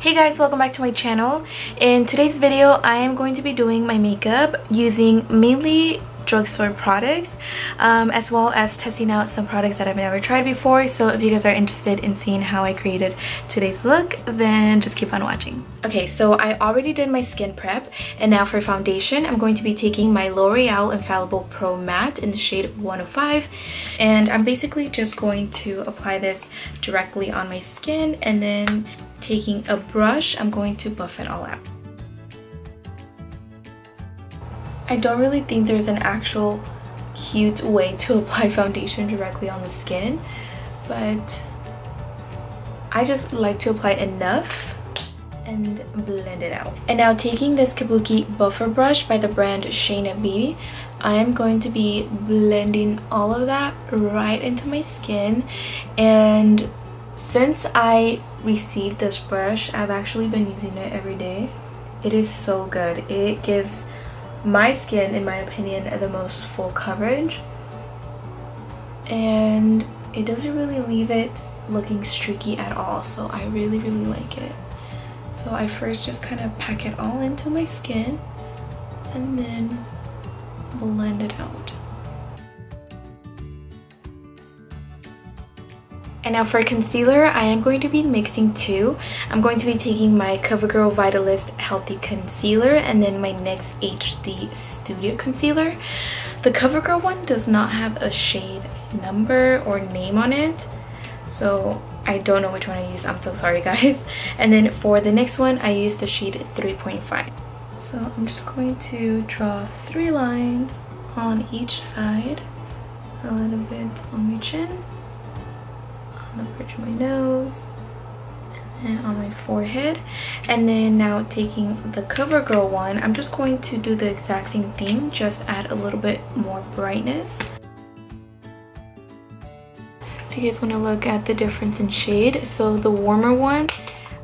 Hey guys, welcome back to my channel. In today's video, I am going to be doing my makeup using mainly drugstore products, as well as testing out some products that I've never tried before. So if you guys are interested in seeing how I created today's look, then just keep on watching. Okay, so I already did my skin prep, and now for foundation, I'm going to be taking my L'Oreal Infallible Pro Matte in the shade 105, and I'm basically just going to apply this directly on my skin, and then taking a brush, I'm going to buff it all out. I don't really think there's an actual cute way to apply foundation directly on the skin, but I just like to apply enough and blend it out. And now taking this Kabuki buffer brush by the brand Shaina B, I am going to be blending all of that right into my skin. And since I received this brush, I've actually been using it every day. It is so good. It gives my skin, in my opinion, the most full coverage, and it doesn't really leave it looking streaky at all, so I really like it. So I first just kind of pack it all into my skin and then blend it out. And now for concealer, I am going to be mixing two. I'm going to be taking my CoverGirl Vitalist Healthy Concealer and then my NYX HD Studio Concealer. The CoverGirl one does not have a shade number or name on it, so I don't know which one I use. I'm so sorry, guys. And then for the NYX one, I used the shade 3.5. So I'm just going to draw 3 lines on each side, a little bit on my chin, on the bridge of my nose, and then on my forehead. And then now taking the CoverGirl one, I'm just going to do the exact same thing, just add a little bit more brightness. If you guys want to look at the difference in shade, so the warmer one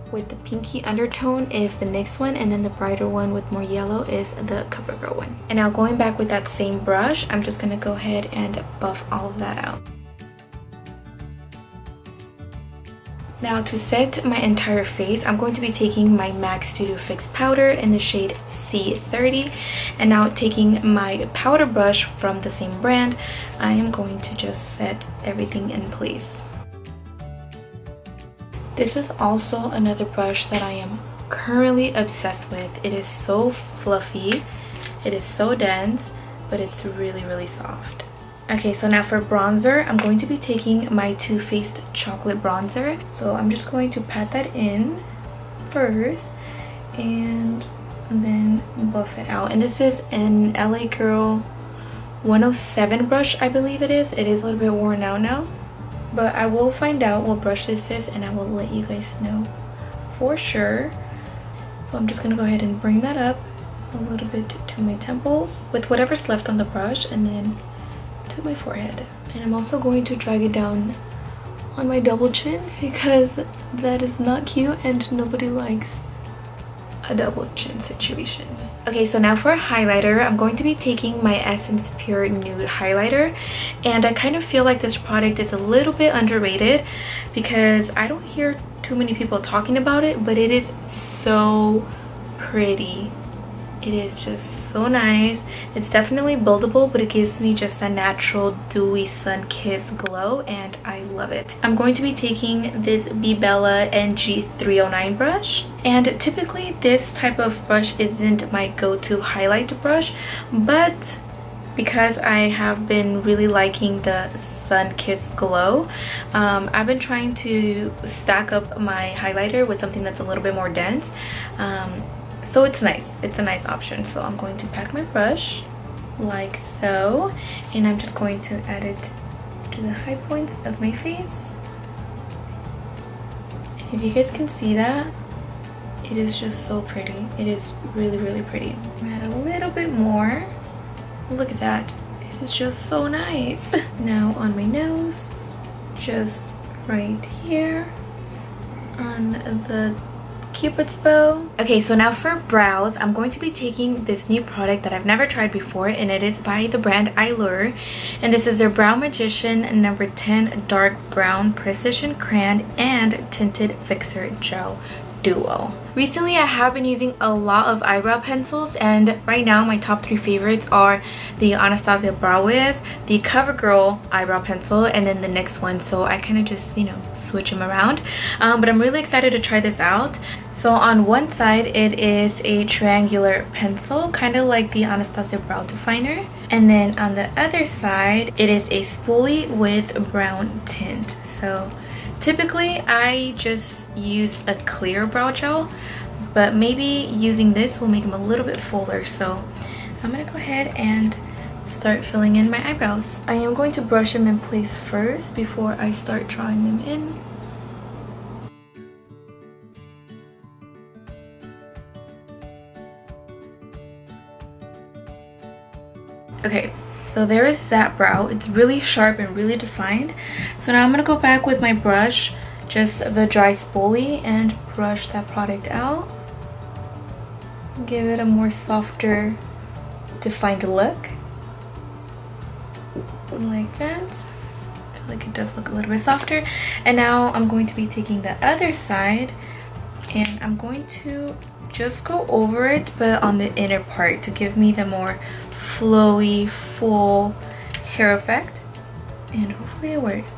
with the pinky undertone is the NYX one, and then the brighter one with more yellow is the CoverGirl one. And now going back with that same brush, I'm just going to go ahead and buff all of that out. Now to set my entire face, I'm going to be taking my MAC Studio Fix powder in the shade C30, and now taking my powder brush from the same brand, I am going to just set everything in place. This is also another brush that I am currently obsessed with. It is so fluffy, it is so dense, but it's really soft. Okay, so now for bronzer, I'm going to be taking my Too Faced Chocolate Bronzer. So I'm just going to pat that in first and then buff it out. And this is an LA Girl 107 brush, I believe it is. It is a little bit worn out now, but I will find out what brush this is and I will let you guys know for sure. So I'm just going to go ahead and bring that up a little bit to my temples with whatever's left on the brush, and then to my forehead. And I'm also going to drag it down on my double chin because that is not cute and nobody likes a double chin situation. Okay, so now for a highlighter, I'm going to be taking my Essence Pure Nude highlighter, and I kind of feel like this product is a little bit underrated because I don't hear too many people talking about it, but it is so pretty. It is just so nice. It's definitely buildable, but it gives me just a natural dewy sun-kissed glow, and I love it. I'm going to be taking this Bella NG309 brush, and typically this type of brush isn't my go-to highlight brush, but because I have been really liking the sun-kissed glow, I've been trying to stack up my highlighter with something that's a little bit more dense. So it's nice. It's a nice option. So I'm going to pack my brush like so, and I'm just going to add it to the high points of my face. And if you guys can see that, it is just so pretty. It is really pretty. Add a little bit more. Look at that. It is just so nice. Now on my nose, just right here on the Cupid's bow. Okay, so now for brows, I'm going to be taking this new product that I've never tried before, and it is by the brand Eylure, and this is their Brow Magician number 10 Dark Brown Precision Crayon and Tinted Fixer Gel duo. Recently I have been using a lot of eyebrow pencils, and right now my top 3 favorites are the Anasazi Brow Wiz, the CoverGirl eyebrow pencil, and then the NYX one. So I kind of just, you know, switch them around. But I'm really excited to try this out. So on one side it is a triangular pencil, kind of like the Anastasia Brow Definer, and then on the other side it is a spoolie with brown tint. So typically I just use a clear brow gel, but maybe using this will make them a little bit fuller. So I'm gonna go ahead and start filling in my eyebrows. I am going to brush them in place first before I start drawing them in. Okay, so there is that brow. It's really sharp and really defined. So now I'm gonna go back with my brush, just the dry spoolie, and brush that product out. Give it a more softer, defined look. Like that. I feel like it does look a little bit softer. And now I'm going to be taking the other side and I'm going to just go over it, but on the inner part, to give me the more flowy, full hair effect. And hopefully it works.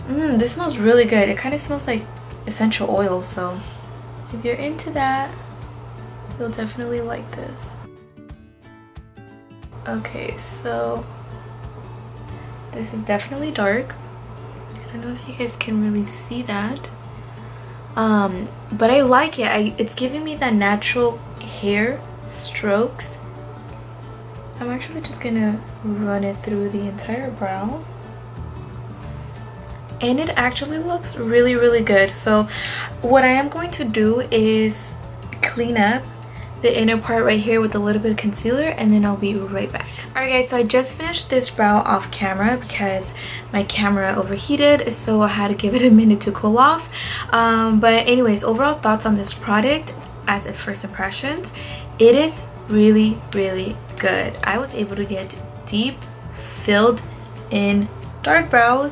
This smells really good. It kind of smells like essential oil, so if you're into that, you'll definitely like this. Okay, so this is definitely dark. I don't know if you guys can really see that. But I like it. It's giving me that natural hair strokes. I'm actually just gonna run it through the entire brow. And it actually looks really, really good. So what I am going to do is clean up the inner part right here with a little bit of concealer, and then I'll be right back. Alright guys, so I just finished this brow off camera because my camera overheated, so I had to give it a minute to cool off. But anyways, overall thoughts on this product as a first impressions, it is really, really good. I was able to get deep, filled in dark brows,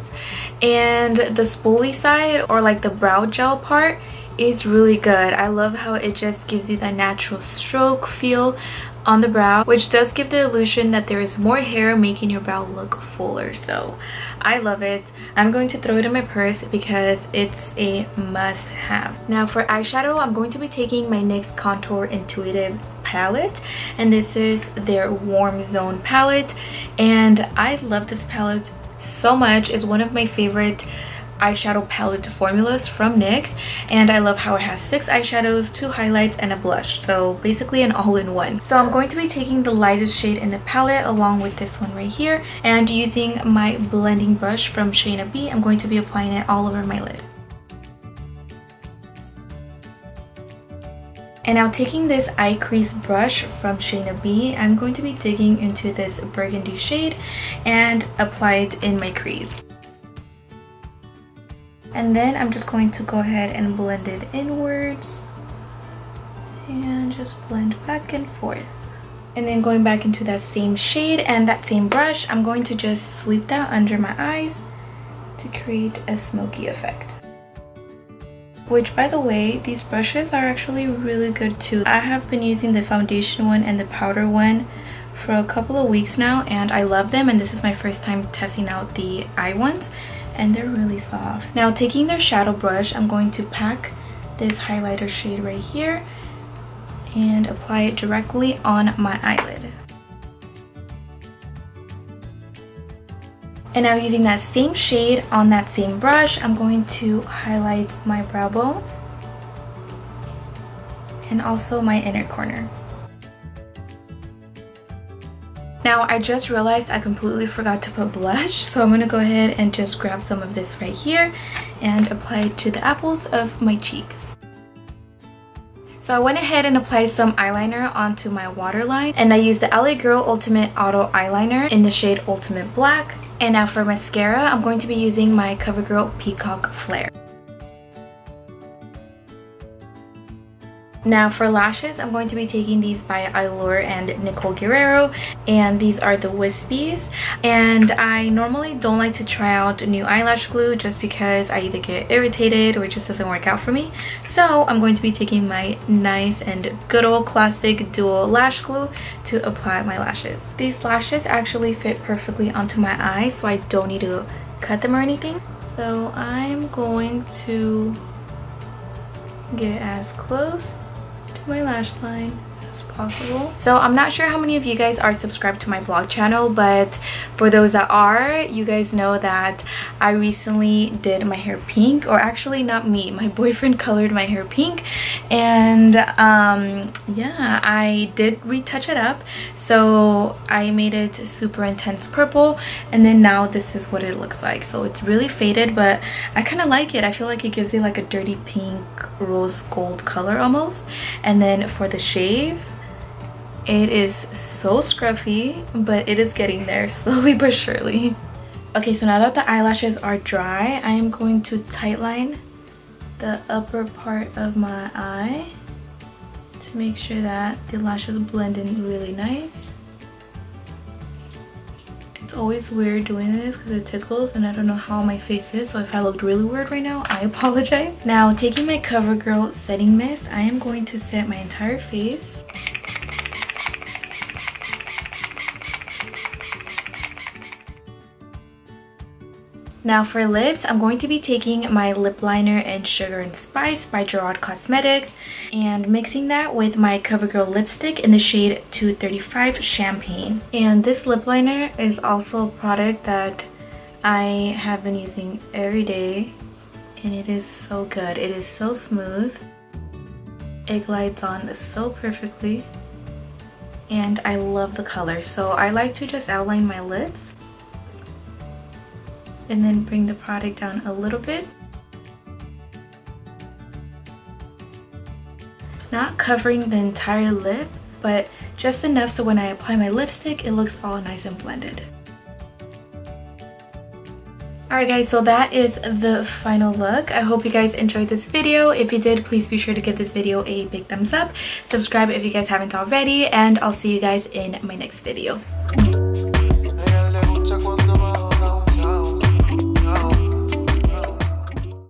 and the spoolie side, or like the brow gel part, is really good. I love how it just gives you that natural stroke feel on the brow, which does give the illusion that there is more hair, making your brow look fuller. So I love it. I'm going to throw it in my purse because it's a must have. Now for eyeshadow, I'm going to be taking my NYX Contour Intuitive palette, and this is their Warm Zone palette, and I love this palette so much. It's one of my favorite eyeshadow palette formulas from NYX, and I love how it has 6 eyeshadows, 2 highlights, and a blush. So basically an all-in-one. So I'm going to be taking the lightest shade in the palette along with this one right here, and using my blending brush from Shaina B, I'm going to be applying it all over my lid. And now taking this eye crease brush from Shaina B, I'm going to be digging into this burgundy shade and apply it in my crease. And then I'm just going to go ahead and blend it inwards and just blend back and forth. And then going back into that same shade and that same brush, I'm going to just sweep that under my eyes to create a smoky effect. Which, by the way, these brushes are actually really good too. I have been using the foundation one and the powder one for a couple of weeks now, and I love them, and this is my first time testing out the eye ones, and they're really soft. Now taking their shadow brush, I'm going to pack this highlighter shade right here and apply it directly on my eyelid. And now using that same shade on that same brush, I'm going to highlight my brow bone and also my inner corner. Now I just realized I completely forgot to put blush, so I'm going to go ahead and just grab some of this right here and apply it to the apples of my cheeks. So I went ahead and applied some eyeliner onto my waterline, and I used the LA Girl Ultimate Auto Eyeliner in the shade Ultimate Black. And now for mascara, I'm going to be using my CoverGirl Peacock Flare. Now for lashes, I'm going to be taking these by Eylure and Nicole Guerriero, and these are the Wispies. And I normally don't like to try out new eyelash glue just because I either get irritated or it just doesn't work out for me. So I'm going to be taking my nice and good old classic dual lash glue to apply my lashes. These lashes actually fit perfectly onto my eyes, so I don't need to cut them or anything. So I'm going to get as close to my lash line as possible. So I'm not sure how many of you guys are subscribed to my vlog channel, but for those that are, you guys know that I recently did my hair pink, or actually not me, my boyfriend colored my hair pink, and yeah, I did retouch it up. So I made it super intense purple, and then now this is what it looks like. So it's really faded, but I kind of like it. I feel like it gives you like a dirty pink rose gold color almost. And then for the shave, it is so scruffy, but it is getting there slowly but surely. Okay, so now that the eyelashes are dry, I am going to tightline the upper part of my eye to make sure that the lashes blend in really nice. It's always weird doing this because it tickles and I don't know how my face is, so if I looked really weird right now, I apologize. Now, taking my CoverGirl setting mist, I am going to set my entire face. Now for lips, I'm going to be taking my lip liner in Sugar and Spice by Gerard Cosmetics and mixing that with my CoverGirl lipstick in the shade 235 Champagne. And this lip liner is also a product that I have been using every day, and it is so good. It is so smooth. It glides on so perfectly, and I love the color. So I like to just outline my lips and then bring the product down a little bit. Not covering the entire lip, but just enough so when I apply my lipstick, it looks all nice and blended. Alright guys, so that is the final look. I hope you guys enjoyed this video. If you did, please be sure to give this video a big thumbs up. Subscribe if you guys haven't already, and I'll see you guys in my next video.